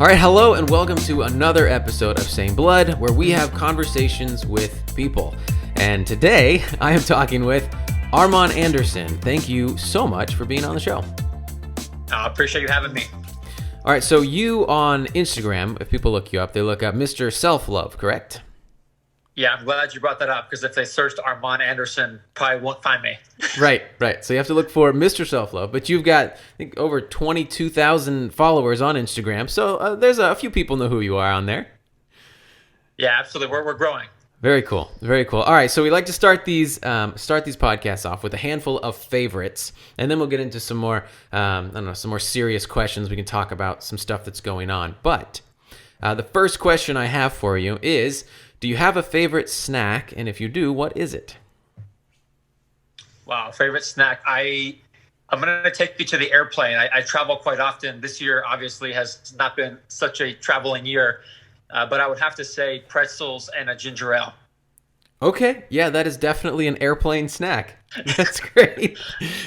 All right, hello and welcome to another episode of Same Blood, where we have conversations with people. And today, I am talking with Armand Anderson. Thank you so much for being on the show. I appreciate you having me. All right, so you on Instagram, if people look you up, they look up Mr. Self-Love, correct? Yeah, I'm glad you brought that up because if they searched Armand Anderson, probably won't find me. Right. So you have to look for Mr. Self-Love, but you've got, I think, over 22,000 followers on Instagram, so there's a few people know who you are on there. Yeah, absolutely. We're growing. Very cool. All right, so we like to start these podcasts off with a handful of favorites, and then we'll get into some more, some more serious questions. We can talk about some stuff that's going on. But the first question I have for you is, do you have a favorite snack? And if you do, what is it? Wow, favorite snack. I'm going to take you to the airplane. I travel quite often. This year, obviously, has not been such a traveling year. But I would have to say pretzels and a ginger ale. Okay, yeah, that is definitely an airplane snack. That's great.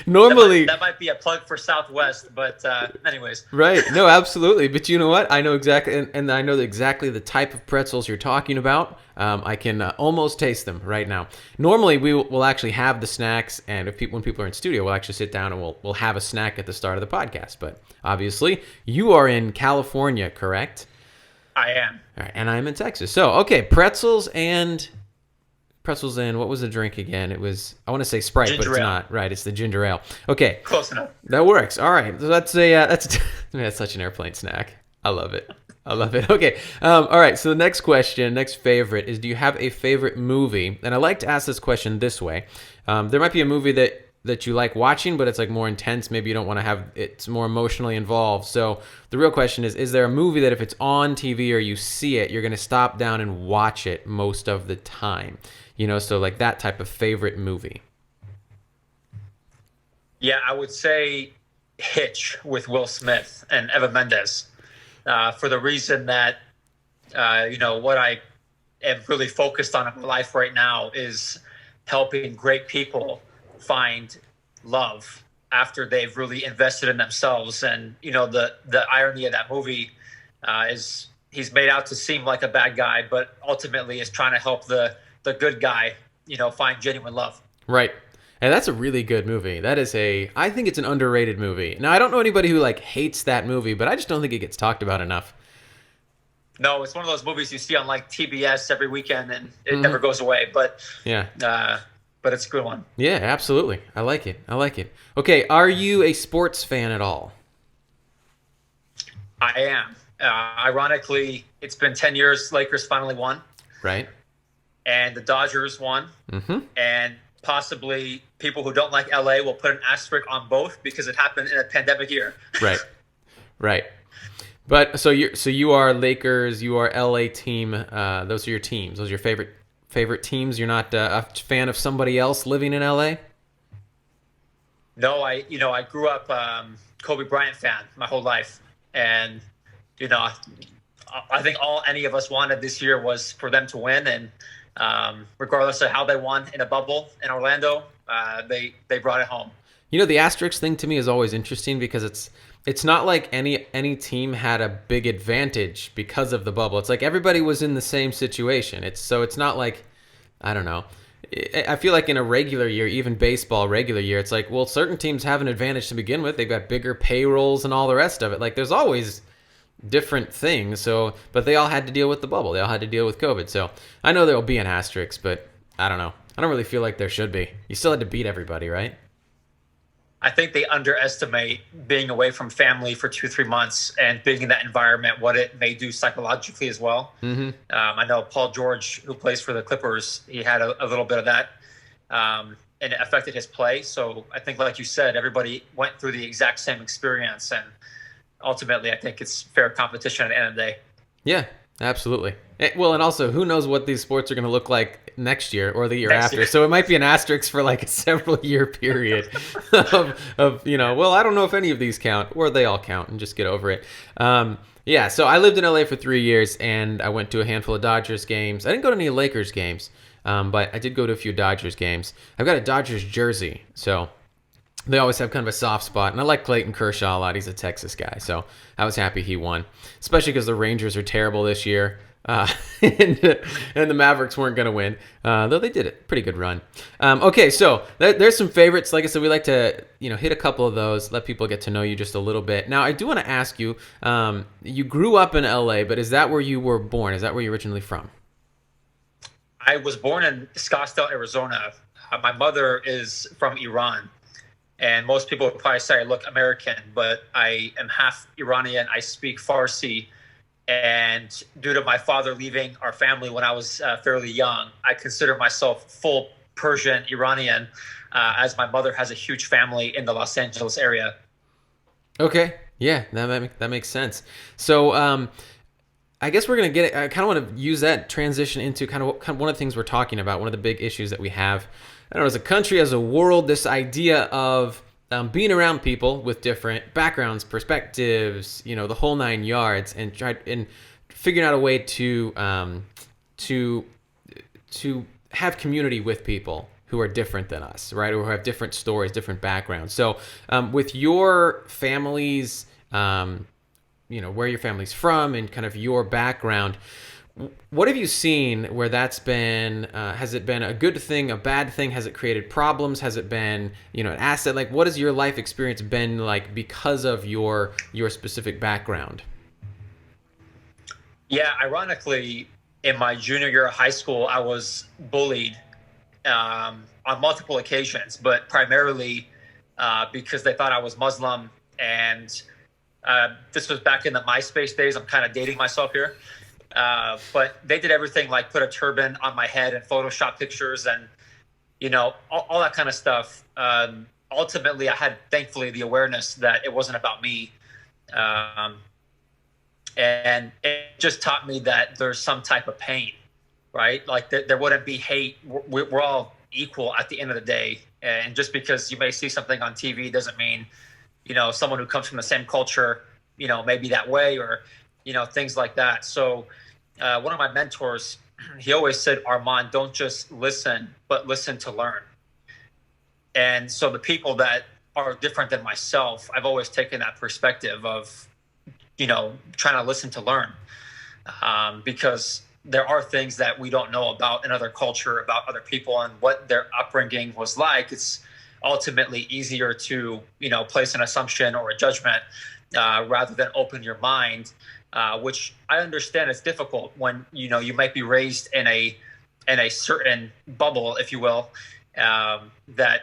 Normally... That might be a plug for Southwest, but anyways. Right, no, absolutely. But you know what? I know exactly, and I know exactly the type of pretzels you're talking about. I can almost taste them right now. Normally, we'll actually have the snacks, and when people are in studio, we'll actually sit down and we'll have a snack at the start of the podcast. But obviously, you are in California, correct? I am. All right, and I'm in Texas. So, okay, pretzels and what was the drink again? It was, I want to say Sprite, ginger but it's ale. not. Right, it's the ginger ale. Okay. Close enough. That works. All right. So that's that's such an airplane snack. I love it. Okay. All right. So the next favorite is, do you have a favorite movie? And I like to ask this question this way. There might be a movie that you like watching, but it's like more intense. Maybe you don't want to have it's more emotionally involved. So the real question is there a movie that if it's on TV or you see it, you're going to stop down and watch it most of the time? You know, so like that type of favorite movie. Yeah, I would say Hitch with Will Smith and Eva Mendes, for the reason that, what I am really focused on in my life right now is helping great people find love after they've really invested in themselves. And, the irony of that movie is he's made out to seem like a bad guy, but ultimately is trying to help the good guy, find genuine love. Right. And that's a really good movie. I think it's an underrated movie. Now, I don't know anybody who hates that movie, but I just don't think it gets talked about enough. No, it's one of those movies you see on TBS every weekend and it never goes away. But yeah, but it's a good one. Yeah, absolutely. I like it. Okay, are you a sports fan at all? I am. Ironically, it's been 10 years. Lakers finally won. Right. And the Dodgers won. Mm-hmm. And possibly people who don't like LA will put an asterisk on both because it happened in a pandemic year. Right. But so you are Lakers, you are LA team. Those are your teams. Those are your favorite teams. You're not a fan of somebody else living in LA? No, I grew up Kobe Bryant fan my whole life, and I think all any of us wanted this year was for them to win, and regardless of how they won in a bubble in Orlando, they brought it home. The asterisk thing to me is always interesting because it's not like any team had a big advantage because of the bubble. It's like everybody was in the same situation. It's not like, I don't know. I feel like in a regular year, even baseball regular year, it's like, well, certain teams have an advantage to begin with. They've got bigger payrolls and all the rest of it. Like there's always different things. So, but they all had to deal with the bubble. They all had to deal with COVID. So I know there'll be an asterisk, but I don't know. I don't really feel like there should be. You still had to beat everybody, right? I think they underestimate being away from family for 2-3 months and being in that environment, what it may do psychologically as well. Mm-hmm. I know Paul George, who plays for the Clippers, he had a little bit of that, and it affected his play. So I think, like you said, everybody went through the exact same experience, and ultimately, I think it's fair competition at the end of the day. Yeah, absolutely. Well, and also, who knows what these sports are going to look like next year or the year after. So it might be an asterisk for like a several year period of well, I don't know if any of these count or they all count, and just get over it. Yeah, so I lived in LA for 3 years, and I went to a handful of Dodgers games. I didn't go to any Lakers games, but I did go to a few Dodgers games. I've got a Dodgers jersey, so they always have kind of a soft spot. And I like Clayton Kershaw a lot. He's a Texas guy, so I was happy he won, especially because the Rangers are terrible this year. And, and the Mavericks weren't going to win, though they did it. Pretty good run. Okay, so there's some favorites. Like I said, we like to hit a couple of those, let people get to know you just a little bit. Now, I do want to ask you, you grew up in LA, but is that where you were born? Is that where you're originally from? I was born in Scottsdale, Arizona. My mother is from Iran. And most people would probably say I look American, but I am half Iranian. I speak Farsi. And due to my father leaving our family when I was fairly young, I consider myself full Persian Iranian, as my mother has a huge family in the Los Angeles area. Okay, yeah, that makes sense. So, I guess we're gonna get it. I kind of want to use that transition into kind of one of the things we're talking about. One of the big issues that we have, I don't know, as a country, as a world, this idea of being around people with different backgrounds, perspectives, the whole nine yards, and figuring out a way to to have community with people who are different than us, right? Or who have different stories, different backgrounds. So, with your family's where your family's from and kind of your background, what have you seen where that's been, has it been a good thing, a bad thing? Has it created problems? Has it been, an asset? Like, what has your life experience been like because of your specific background? Yeah, ironically, in my junior year of high school, I was bullied on multiple occasions, but primarily because they thought I was Muslim. And this was back in the MySpace days. I'm kind of dating myself here. But they did everything like put a turban on my head and Photoshop pictures and, all that kind of stuff. Ultimately, I had, thankfully, the awareness that it wasn't about me. Um, and it just taught me that there's some type of pain, right? Like there wouldn't be hate. We're all equal at the end of the day. And just because you may see something on TV doesn't mean, someone who comes from the same culture, may be that way, or, things like that. So one of my mentors, he always said, Armand, don't just listen, but listen to learn. And so the people that are different than myself, I've always taken that perspective of, trying to listen to learn, because there are things that we don't know about another culture, about other people and what their upbringing was like. It's ultimately easier to, place an assumption or a judgment rather than open your mind, which I understand is difficult when, you might be raised in a certain bubble, if you will, that,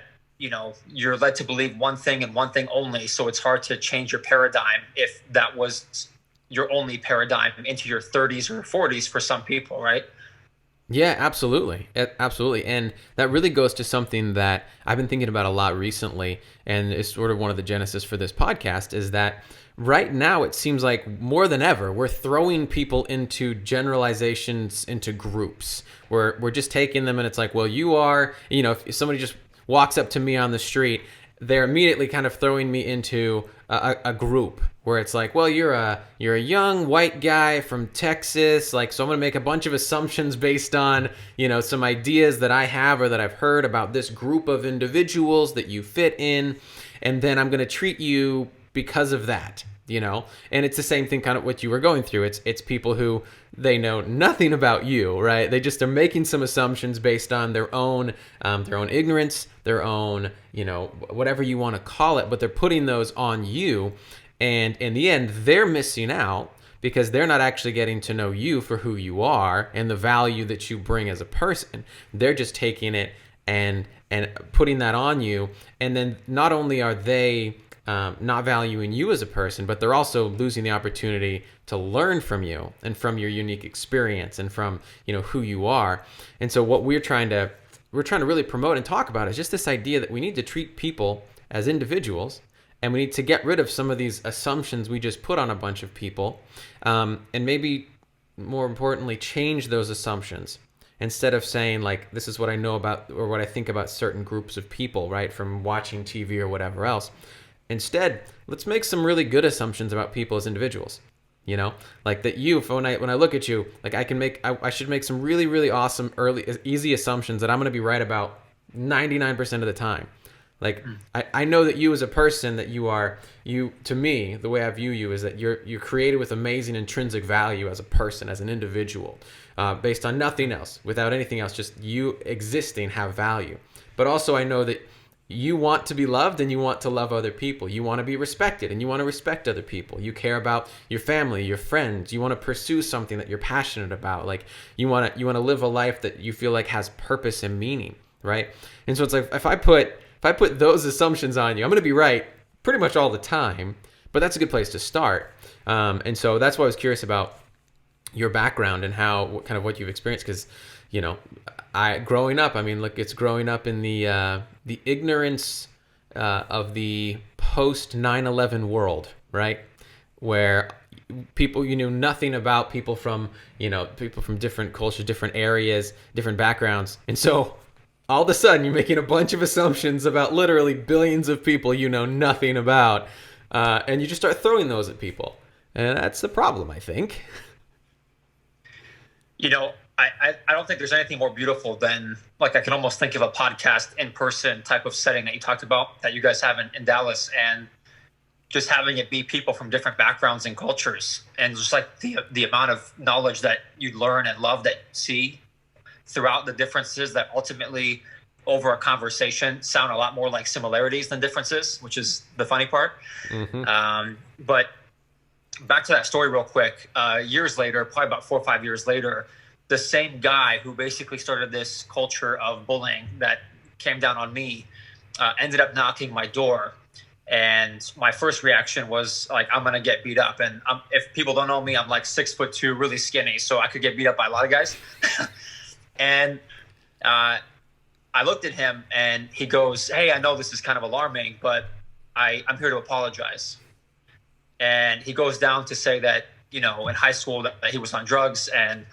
you're led to believe one thing and one thing only. So it's hard to change your paradigm if that was your only paradigm into your 30s or 40s for some people, right? Yeah, absolutely. Absolutely. And that really goes to something that I've been thinking about a lot recently, and is sort of one of the genesis for this podcast, is that right now it seems like more than ever, we're throwing people into generalizations, into groups. We're just taking them and it's like, well, you are, if somebody just walks up to me on the street, they're immediately kind of throwing me into a group where it's like, well, you're a young white guy from Texas, like, so I'm gonna make a bunch of assumptions based on some ideas that I have or that I've heard about this group of individuals that you fit in, and then I'm gonna treat you because of that. And it's the same thing kind of what you were going through. It's people who, they know nothing about you, right? They just are making some assumptions based on their own ignorance, their own, whatever you want to call it, but they're putting those on you. And in the end, they're missing out because they're not actually getting to know you for who you are and the value that you bring as a person. They're just taking it and putting that on you. And then not only are they not valuing you as a person, but they're also losing the opportunity to learn from you and from your unique experience and from who you are. And so what we're trying to really promote and talk about is just this idea that we need to treat people as individuals, and we need to get rid of some of these assumptions we just put on a bunch of people, and maybe more importantly, change those assumptions. Instead of saying, like, this is what I know about or what I think about certain groups of people, right, from watching TV or whatever else. Instead, let's make some really good assumptions about people as individuals. Like that when I look at you, like I should make some really, really awesome easy assumptions that I'm going to be right about 99% of the time. Like I know that you as a person, that you to me, the way I view you is that you're created with amazing intrinsic value as a person, as an individual, based on nothing else, without anything else, just you existing have value. But also I know that you want to be loved and you want to love other people. You want to be respected and you want to respect other people. You care about your family, your friends. You want to pursue something that you're passionate about. Like you want to live a life that you feel like has purpose and meaning, right? And so it's like if I put those assumptions on you, I'm going to be right pretty much all the time. But that's a good place to start. And so that's why I was curious about your background and what you've experienced, because I growing up, I mean, look, it's growing up in the ignorance of the post 9/11 world, right? Where people, you knew nothing about people from different cultures, different areas, different backgrounds. And so all of a sudden you're making a bunch of assumptions about literally billions of people you know nothing about. And you just start throwing those at people. And that's the problem, I think. I don't think there's anything more beautiful than, like, I can almost think of a podcast in person type of setting that you talked about that you guys have in Dallas, and just having it be people from different backgrounds and cultures, and just like the amount of knowledge that you learn and love that you see throughout the differences that ultimately over a conversation sound a lot more like similarities than differences, which is the funny part. But back to that story real quick. Years later, probably about 4 or 5 years later, the same guy who basically started this culture of bullying that came down on me ended up knocking my door. And my first reaction was like, I'm going to get beat up. And if people don't know me, I'm like 6'2", really skinny. So I could get beat up by a lot of guys. And I looked at him and he goes, "Hey, I know this is kind of alarming, but I'm here to apologize." And he goes down to say that, in high school that he was on drugs and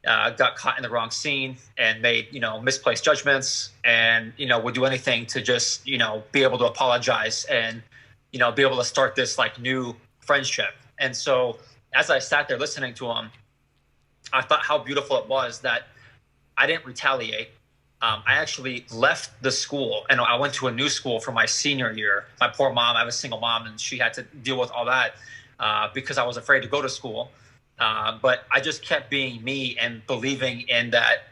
got caught in the wrong scene and made, misplaced judgments, and, would do anything to just, be able to apologize and, be able to start this like new friendship. And so as I sat there listening to him, I thought how beautiful it was that I didn't retaliate. I actually left the school and I went to a new school for my senior year. My poor mom, I have a single mom, and she had to deal with all that because I was afraid to go to school. But I just kept being me and believing in that,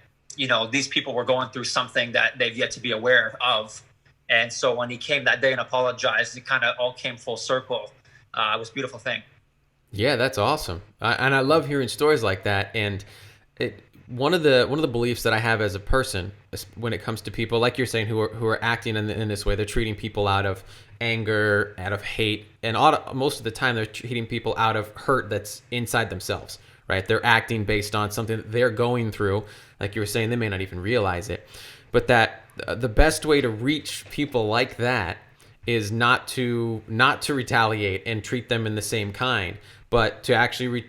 these people were going through something that they've yet to be aware of. And so when he came that day and apologized, it kind of all came full circle. It was a beautiful thing. Yeah, that's awesome. And I love hearing stories like that. And one of the beliefs that I have as a person, when it comes to people like you're saying who are acting in this way, they're treating people out of anger, out of hate, and most of the time they're treating people out of hurt that's inside themselves, right? They're acting based on something that they're going through. Like you were saying, they may not even realize it, but that the best way to reach people like that is not to retaliate and treat them in the same kind, but to actually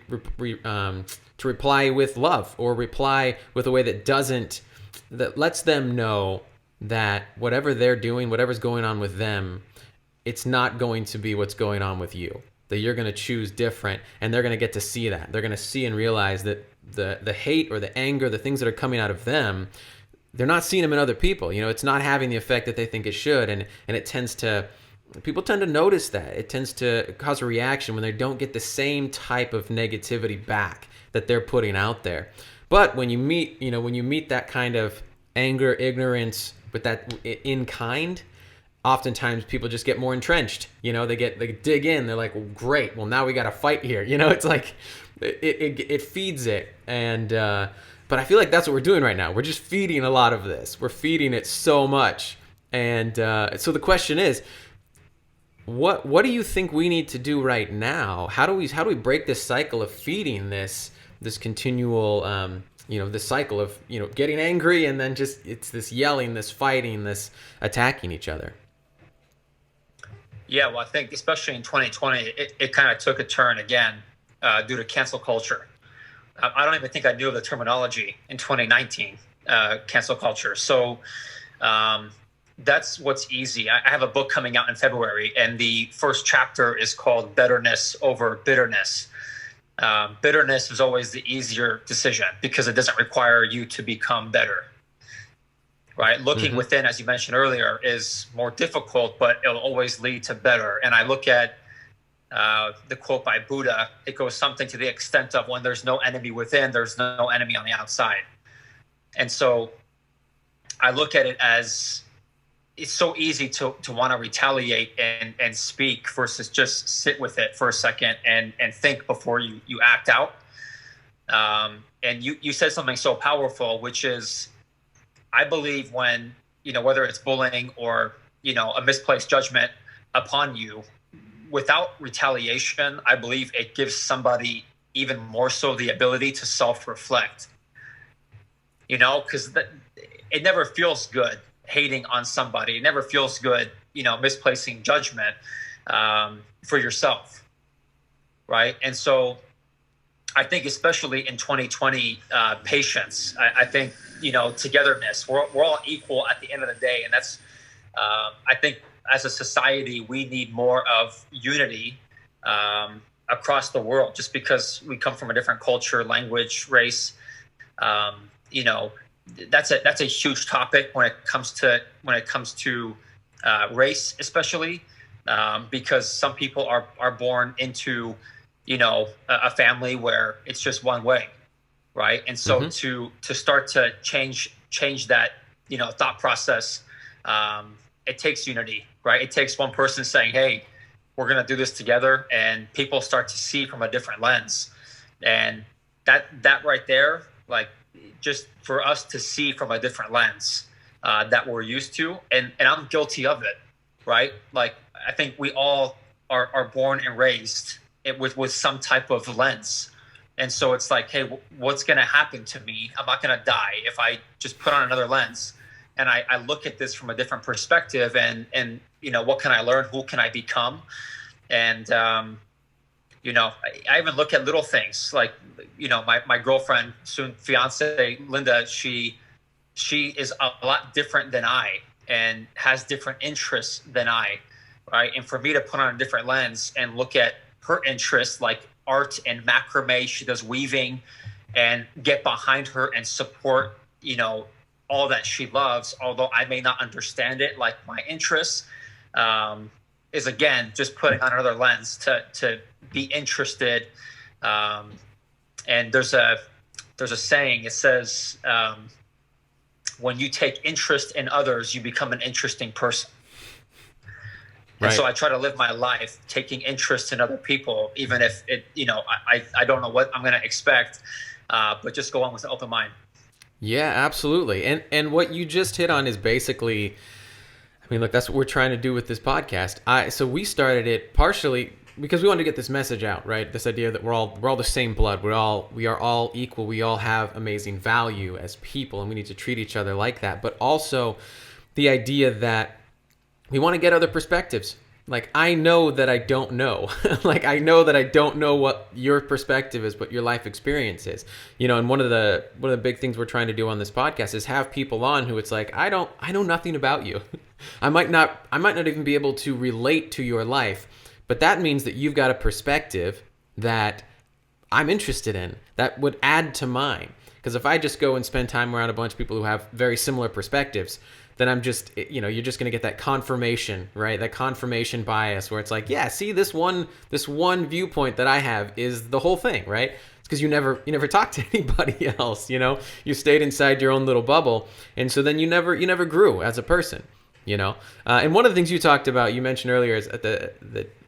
to reply with love, or reply with a way that lets them know that whatever they're doing, whatever's going on with them, it's not going to be what's going on with you. That you're going to choose different, and they're going to get to see that. They're going to see and realize that the hate or the anger, the things that are coming out of them, they're not seeing them in other people. It's not having the effect that they think it should, and people tend to notice that. It tends to cause a reaction when they don't get the same type of negativity back that they're putting out there. But when you meet that kind of anger, ignorance, but that in kind, oftentimes people just get more entrenched. They dig in. They're like, well, great. Well, now we got to fight here. It's like it feeds it. And but I feel like that's what we're doing right now. We're just feeding a lot of this. We're feeding it so much. And so the question is, what do you think we need to do right now? How do we break this cycle of feeding this continual this cycle of getting angry, and then just it's this yelling, this fighting, this attacking each other? Yeah, well, I think especially in 2020, it kind of took a turn again due to cancel culture. I don't even think I knew of the terminology in 2019, cancel culture. So that's what's easy. I have a book coming out in February, and the first chapter is called Betterness Over Bitterness. Bitterness is always the easier decision because it doesn't require you to become better. right? Looking Mm-hmm. within, as you mentioned earlier, is more difficult, but it'll always lead to better. And I look at the quote by Buddha. It goes something to the extent of, when there's no enemy within, there's no enemy on the outside. And so I look at it as, it's so easy to want to retaliate and speak versus just sit with it for a second and think before you act out. And you said something so powerful, which is, I believe when, whether it's bullying or, a misplaced judgment upon you, without retaliation, I believe it gives somebody even more so the ability to self-reflect, because it never feels good hating on somebody. It never feels good, misplacing judgment for yourself, right? And so I think, especially in 2020, patience. I think, togetherness. We're all equal at the end of the day, and that's. I think as a society, we need more of unity across the world. Just because we come from a different culture, language, race, you know, that's a huge topic when it comes to race, especially because some people are born into a family where it's just one way, right? And so Mm-hmm. to start to change that thought process, it takes unity, right? It takes one person saying, "Hey, we're going to do this together," and people start to see from a different lens, and that right there, like, just for us to see from a different lens that we're used to, and I'm guilty of it, right? Like, I think we all are born and raised with some type of lens. And so it's like, hey, what's going to happen to me? I'm not going to die if I just put on another lens. And I look at this from a different perspective, and what can I learn? Who can I become? And I even look at little things like, my girlfriend, soon fiance, Linda. She is a lot different than I, and has different interests than I, right? And for me to put on a different lens and look at her interests, like art and macrame, she does weaving, and get behind her and support, all that she loves, although I may not understand it like my interests, is, again, just putting on another lens to be interested. And there's a saying. It says, when you take interest in others, you become an interesting person. And Right. so I try to live my life taking interest in other people, even if I don't know what I'm going to expect, but just go on with an open mind. Yeah, absolutely. And what you just hit on is basically, I mean, look, that's what we're trying to do with this podcast. So we started it partially because we wanted to get this message out, right? This idea that we're all the same blood. We are all equal. We all have amazing value as people, and we need to treat each other like that. But also the idea that we want to get other perspectives. Like, I know that I don't know. Like, I know that I don't know what your perspective is, what your life experience is. And one of the big things we're trying to do on this podcast is have people on who it's like, I know nothing about you. I might not even be able to relate to your life, but that means that you've got a perspective that I'm interested in, that would add to mine. Because if I just go and spend time around a bunch of people who have very similar perspectives, then I'm just, you're just going to get that confirmation, right? That confirmation bias where it's like, yeah, see, this one viewpoint that I have is the whole thing, right? It's because you never talked to anybody else, you stayed inside your own little bubble. And so then you never grew as a person, And one of the things you talked about, you mentioned earlier,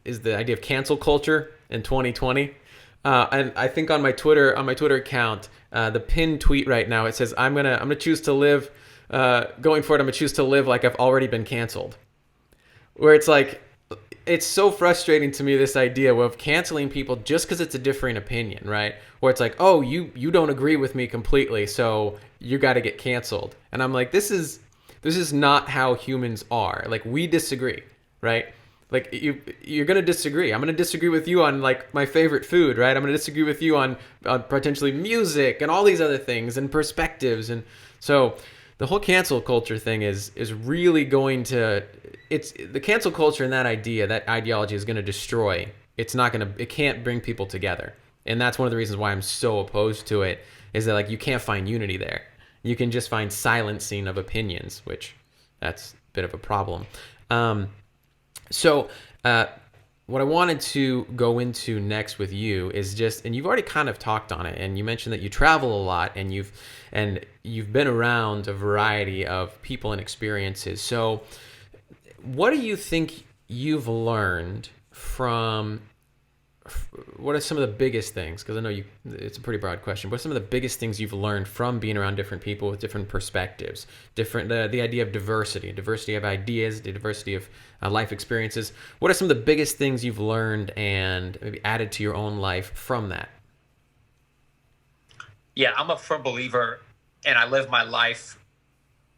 is the idea of cancel culture in 2020. And I think on my Twitter account, the pinned tweet right now, it says, I'm gonna choose to live. Going forward, I'm gonna choose to live like I've already been canceled. Where it's like, it's so frustrating to me, this idea of canceling people just because it's a differing opinion, right? Where it's like, oh, you don't agree with me completely, so you got to get canceled. And I'm like, this is not how humans are. Like, we disagree, right? Like, you're gonna disagree. I'm gonna disagree with you on, like, my favorite food, right? I'm gonna disagree with you on potentially music and all these other things and perspectives. And so the whole cancel culture thing is really going to, it's the cancel culture, and that ideology is going to destroy. It can't bring people together. And that's one of the reasons why I'm so opposed to it, is that, like, you can't find unity there. You can just find silencing of opinions, which that's a bit of a problem. Um, so, what I wanted to go into next with you is just, and you've already kind of talked on it, and you mentioned that you travel a lot, and you've been around a variety of people and experiences. So, what do you think you've learned from? What are some of the biggest things? Because I know it's a pretty broad question. What are some of the biggest things you've learned from being around different people with different perspectives, the idea of diversity of ideas, the diversity of life experiences? What are some of the biggest things you've learned and maybe added to your own life from that? Yeah, I'm a firm believer, and I live my life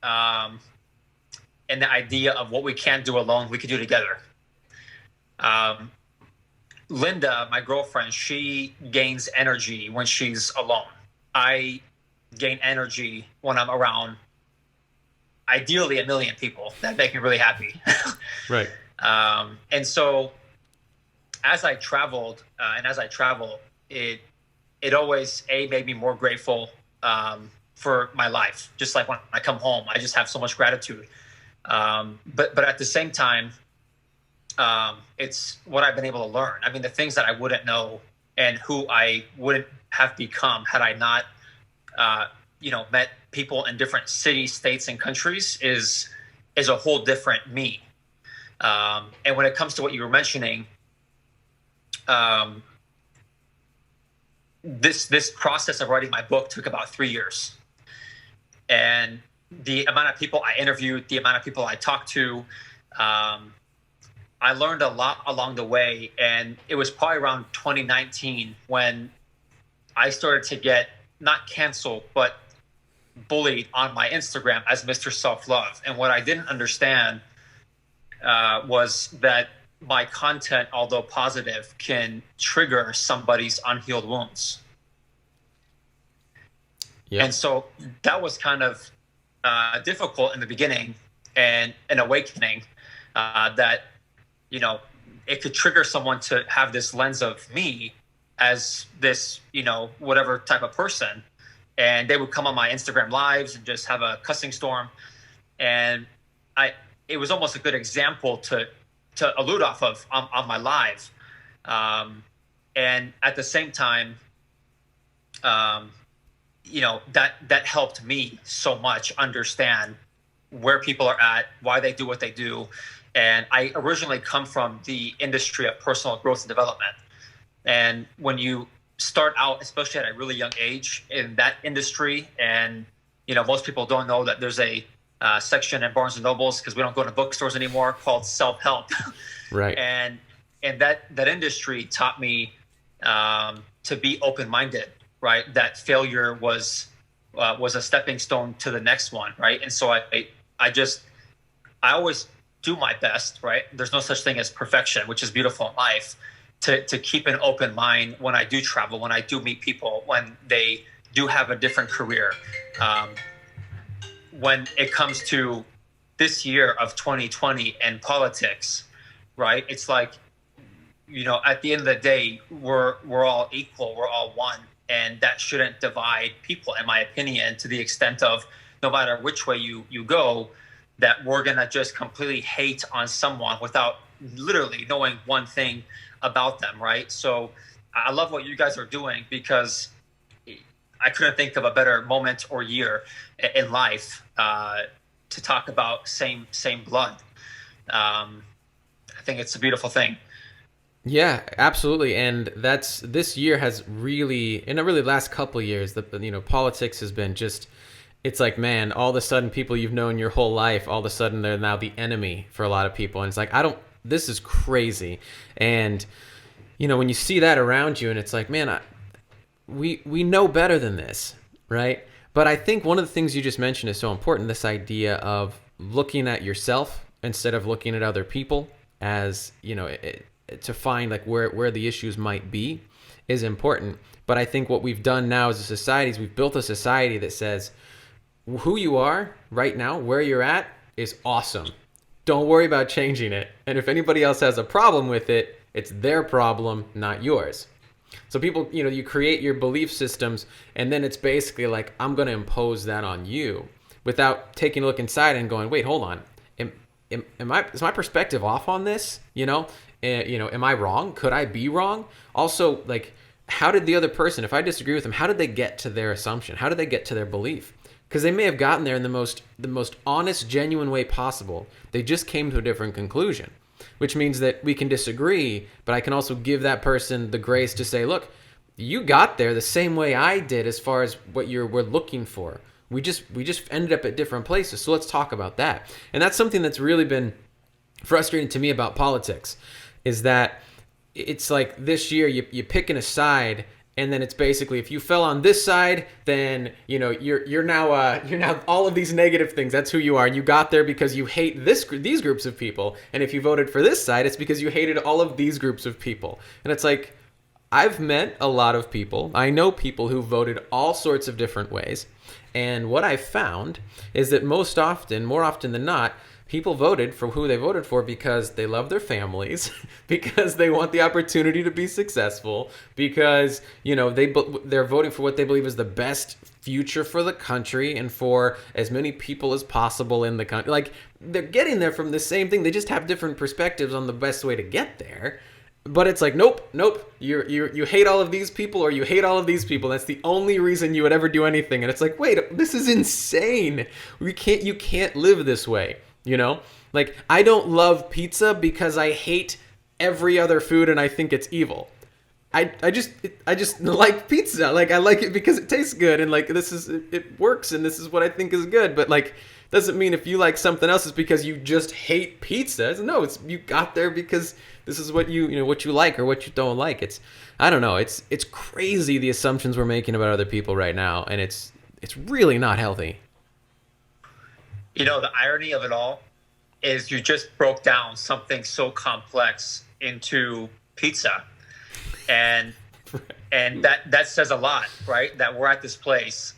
um, in the idea of what we can't do alone, we can do together. Um, Linda, my girlfriend, she gains energy when she's alone. I gain energy when I'm around, ideally, a million people that make me really happy. Right. And so, as I traveled, and as I travel, it always made me more grateful for my life. Just like when I come home, I just have so much gratitude. But at the same time, it's what I've been able to learn. I mean, the things that I wouldn't know and who I wouldn't have become had I not, met people in different cities, states, and countries is a whole different me. And when it comes to what you were mentioning, um, this process of writing my book took about 3 years, and the amount of people I interviewed, the amount of people I talked to. I learned a lot along the way, and it was probably around 2019 when I started to get not canceled, but bullied on my Instagram as Mr. Self Love. And what I didn't understand was that my content, although positive, can trigger somebody's unhealed wounds. And Yep. so that was kind of difficult in the beginning, and an awakening that it could trigger someone to have this lens of me as this, whatever type of person. And they would come on my Instagram lives and just have a cussing storm. And it was almost a good example to allude off of on my live. And at the same time, that helped me so much understand where people are at, why they do what they do. And I originally come from the industry of personal growth and development. And when you start out, especially at a really young age in that industry, and most people don't know that there's a section in Barnes and Nobles, because we don't go to bookstores anymore, called self-help. Right. And that industry taught me to be open-minded, right? That failure was a stepping stone to the next one, right? And so I always do my best, right? There's no such thing as perfection, which is beautiful in life. To keep an open mind when I do travel, when I do meet people, when they do have a different career. When it comes to this year of 2020 and politics, right? It's like, at the end of the day, we're all equal, we're all one, and that shouldn't divide people, in my opinion, to the extent of no matter which way you go, that we're gonna just completely hate on someone without literally knowing one thing about them, right? So I love what you guys are doing, because I couldn't think of a better moment or year in life to talk about same blood. I think it's a beautiful thing. Yeah, absolutely. And this year has really, in a really last couple of years, politics has been just, it's like, man, all of a sudden people you've known your whole life, all of a sudden they're now the enemy for a lot of people. And it's like, this is crazy. And, when you see that around you, and it's like, man, we know better than this, right? But I think one of the things you just mentioned is so important, this idea of looking at yourself instead of looking at other people, as, to find like where the issues might be is important. But I think what we've done now as a society is we've built a society that says who you are right now, where you're at, is awesome. Don't worry about changing it. And if anybody else has a problem with it, it's their problem, not yours. So people, you create your belief systems, and then it's basically like, I'm going to impose that on you without taking a look inside and going, wait, hold on. Is my perspective off on this? Am I wrong? Could I be wrong? Also, like, how did the other person, if I disagree with them, how did they get to their assumption? How did they get to their belief? Because they may have gotten there in the most honest, genuine way possible. They just came to a different conclusion, which means that we can disagree, but I can also give that person the grace to say, look, you got there the same way I did as far as what we're looking for. We just ended up at different places. So let's talk about that. And that's something that's really been frustrating to me about politics, is that it's like this year you picking a side, and then it's basically, if you fell on this side, then you're now all of these negative things. That's who you are. You got there because you hate these groups of people, and if you voted for this side, it's because you hated all of these groups of people. And it's like, I've met a lot of people. I know people who voted all sorts of different ways, and what I've found is that more often than not, people voted for who they voted for because they love their families, because they want the opportunity to be successful, because they're voting for what they believe is the best future for the country and for as many people as possible in the country. Like, they're getting there from the same thing. They just have different perspectives on the best way to get there. But it's like, nope. You hate all of these people, or you hate all of these people. That's the only reason you would ever do anything. And it's like, wait, this is insane. You can't live this way. Like, I don't love pizza because I hate every other food and I think it's evil. I just like pizza. Like, I like it because it tastes good, and like, it works, and this is what I think is good. But like, doesn't mean if you like something else it's because you just hate pizza. No, it's you got there because this is what what you like or what you don't like. I don't know. It's crazy, the assumptions we're making about other people right now, and it's really not healthy. The irony of it all is you just broke down something so complex into pizza. And that says a lot, right? That we're at this place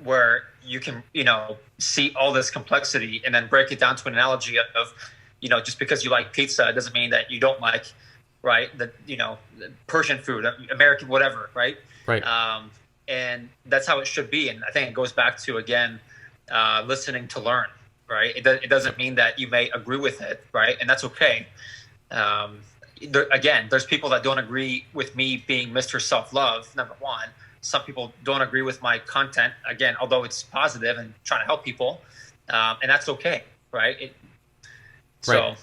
where you can, see all this complexity and then break it down to an analogy of, just because you like pizza, it doesn't mean that you don't like, right, Persian food, American, whatever, right? Right. And that's how it should be. And I think it goes back to, again, listening to learn, right? It doesn't mean that you may agree with it, right? And that's okay. There's people that don't agree with me being Mr. Self-Love, number one. Some people don't agree with my content, again, although it's positive and trying to help people. And that's okay, right? Right.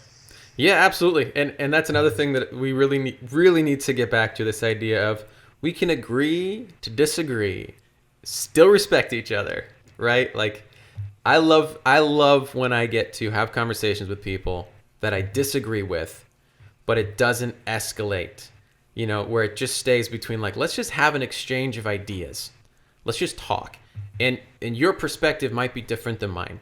Yeah, absolutely. And that's another thing that we really need to get back to, this idea of we can agree to disagree, still respect each other, right? Like, I love when I get to have conversations with people that I disagree with, but it doesn't escalate, where it just stays between, like, let's just have an exchange of ideas. Let's just talk. And your perspective might be different than mine.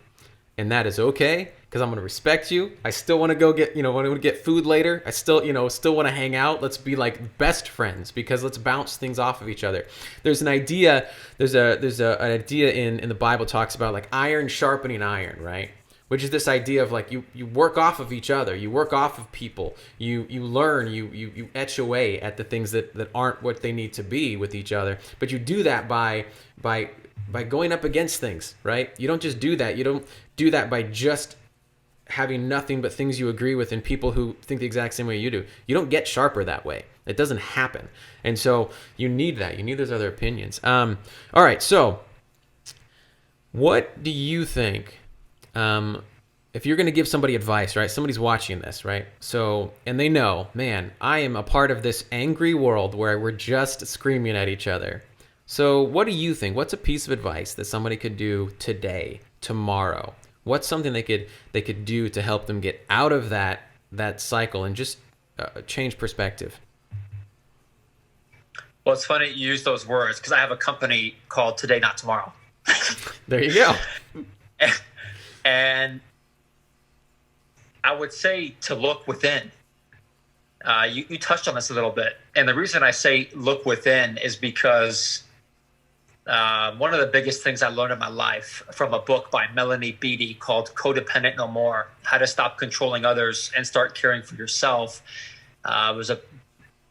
And that is okay, because I'm going to respect you. I still want to go get food later. I still want to hang out. Let's be like best friends, because let's bounce things off of each other. There's an idea, an idea in the Bible talks about, like, iron sharpening iron, right? Which is this idea of, like, you work off of each other, you work off of people, you learn, you etch away at the things that aren't what they need to be with each other. But you do that by going up against things, right? You don't just do that. You don't do that by just having nothing but things you agree with and people who think the exact same way you do. You don't get sharper that way. It doesn't happen. And so you need that. You need those other opinions. All right, so what do you think? If you're going to give somebody advice, right? Somebody's watching this, right? So, and they know, man, I am a part of this angry world where we're just screaming at each other. So what do you think? What's a piece of advice that somebody could do today, tomorrow? What's something they could do to help them get out of that cycle and just change perspective? Well, it's funny you use those words, because I have a company called Today Not Tomorrow. There you go. And I would say to look within. You touched on this a little bit. And the reason I say look within is because one of the biggest things I learned in my life from a book by Melanie Beattie called Codependent No More, How to Stop Controlling Others and Start Caring for Yourself, was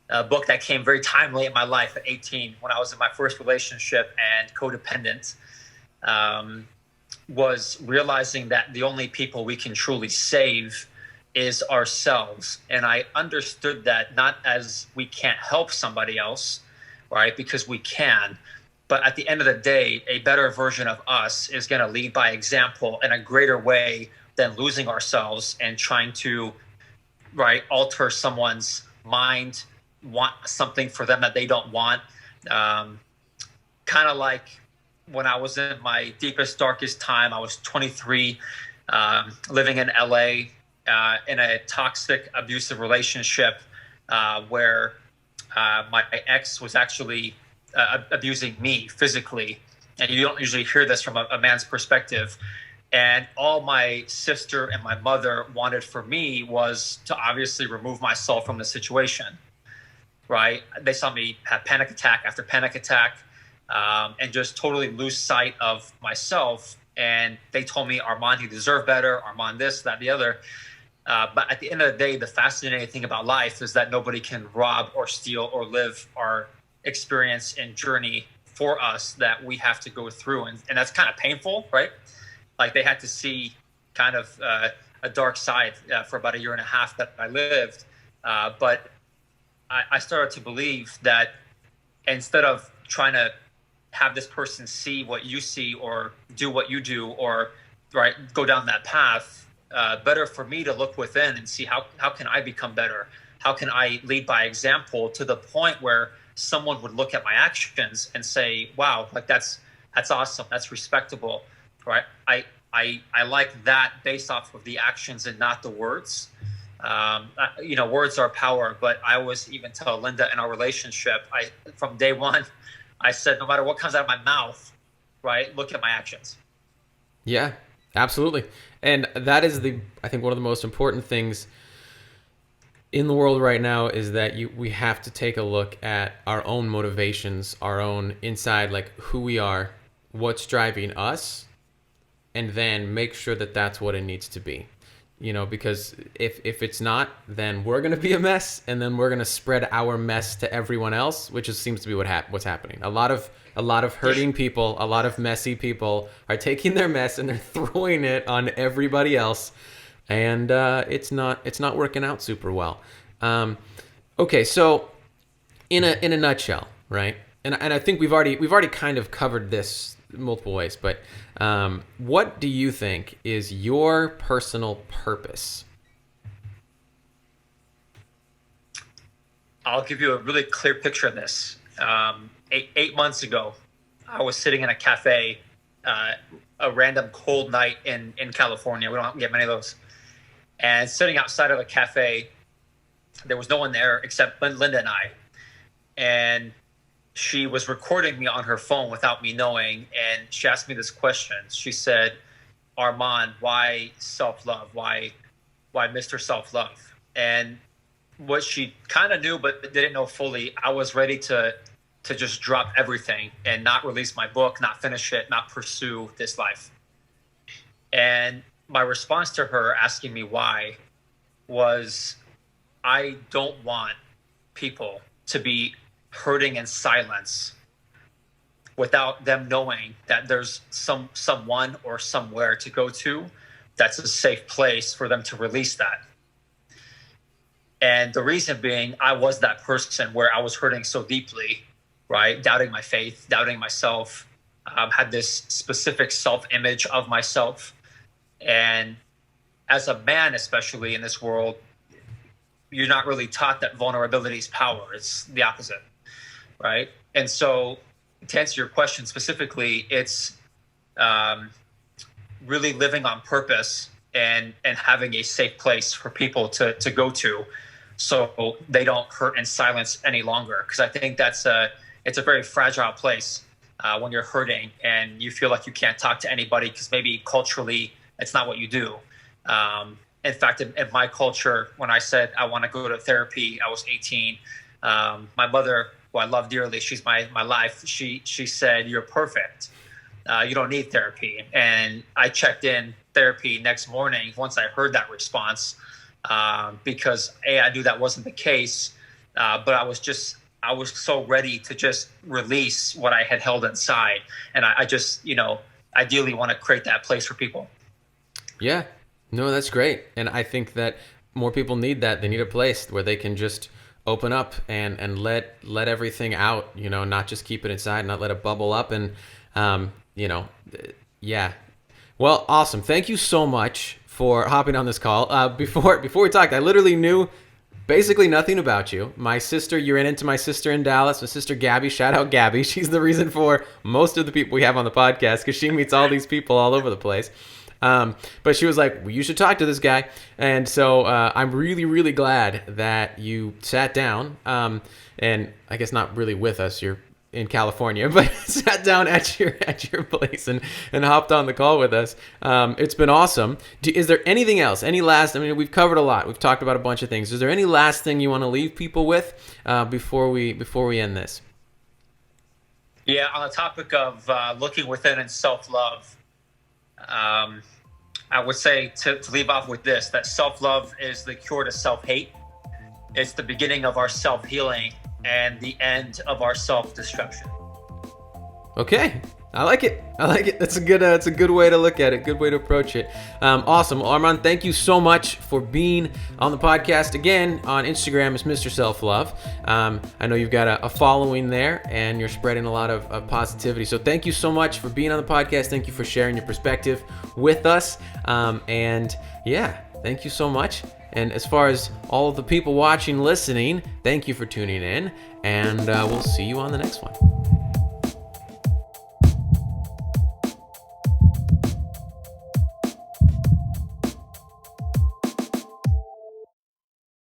a book that came very timely in my life at 18 when I was in my first relationship and codependent. Um, was realizing that the only people we can truly save is ourselves. And I understood that not as we can't help somebody else, right? Because we can. But at the end of the day, a better version of us is going to lead by example in a greater way than losing ourselves and trying to, right, alter someone's mind, want something for them that they don't want. Um, Kind of like when I was in my deepest, darkest time, I was 23, living in LA, in a toxic, abusive relationship where my ex was actually abusing me physically. And you don't usually hear this from a man's perspective. And all my sister and my mother wanted for me was to obviously remove myself from the situation, right? They saw me have panic attack after panic attack, and just totally lose sight of myself. And they told me, Armand, you deserve better. Armand, this, that, the other. But at the end of the day, the fascinating thing about life is that nobody can rob or steal or live our experience and journey for us that we have to go through. And that's kind of painful, right? Like they had to see kind of a dark side for about a year and a half that I lived. But I started to believe that instead of trying to have this person see what you see or do what you do or right go down that path, better for me to look within and see how can I become better? How can I lead by example to the point where someone would look at my actions and say, wow, like that's awesome. That's respectable. Right. I like that based off of the actions and not the words. Words are power, but I always even tell Linda in our relationship, from day one, I said, no matter what comes out of my mouth, right, look at my actions. Yeah, absolutely. And that is I think one of the most important things in the world right now is that we have to take a look at our own motivations, our own inside, like who we are, what's driving us, and then make sure that that's what it needs to be. Because if it's not, then we're going to be a mess, and then we're going to spread our mess to everyone else, which seems to be what's happening. A lot of hurting people, a lot of messy people are taking their mess and they're throwing it on everybody else, and it's not working out super well. Okay, so in a nutshell, right? And I think we've already kind of covered this multiple ways, but what do you think is your personal purpose? I'll give you a really clear picture of this. 8 months ago, I was sitting in a cafe, a random cold night in California. We don't get many of those. And sitting outside of a cafe, there was no one there except Linda and I. And she was recording me on her phone without me knowing. And she asked me this question. She said, Armand, why self-love? Why Mr. Self-Love? And what she kind of knew but didn't know fully, I was ready to just drop everything and not release my book, not finish it, not pursue this life. And my response to her asking me why was, I don't want people to be hurting in silence without them knowing that there's someone or somewhere to go to that's a safe place for them to release that. And the reason being, I was that person where I was hurting so deeply, right? Doubting my faith, doubting myself, had this specific self-image of myself. And as a man, especially in this world, you're not really taught that vulnerability is power. It's the opposite, right? And so to answer your question specifically, it's really living on purpose and having a safe place for people to go to so they don't hurt in silence any longer. Because I think it's a very fragile place when you're hurting and you feel like you can't talk to anybody because maybe culturally it's not what you do. In fact, in my culture, when I said I want to go to therapy, I was 18. My mother, who I love dearly, she's my life. She said, "You're perfect. You don't need therapy." And I checked in therapy next morning once I heard that response, because I knew that wasn't the case. but I was so ready to just release what I had held inside, and I just ideally want to create that place for people. Yeah, no, that's great, and I think that more people need that. They need a place where they can just open up and let everything out. Not just keep it inside, not let it bubble up, and um, you know, yeah. Well, awesome. Thank you so much for hopping on this call. Before we talked, I literally knew basically nothing about you. My sister, you ran into my sister in Dallas, my sister Gabby. Shout out Gabby. She's the reason for most of the people we have on the podcast because she meets all these people all over the place. But she was like, well, you should talk to this guy. And so I'm really, really glad that you sat down. And I guess not really with us. You're in California, but sat down at your place and hopped on the call with us. It's been awesome. Is there anything else? Any last? I mean, we've covered a lot. We've talked about a bunch of things. Is there any last thing you want to leave people with before we end this? Yeah, on the topic of looking within and self-love, I would say to leave off with this, that self-love is the cure to self-hate. It's the beginning of our self-healing and the end of our self-destruction. Okay. I like it. That's a good way to look at it. Good way to approach it. Awesome. Well, Armand, thank you so much for being on the podcast. Again, on Instagram is Mr. Self-Love. I know you've got a following there and you're spreading a lot of positivity. So thank you so much for being on the podcast. Thank you for sharing your perspective with us. And yeah, thank you so much. And as far as all of the people watching, listening, thank you for tuning in. And we'll see you on the next one.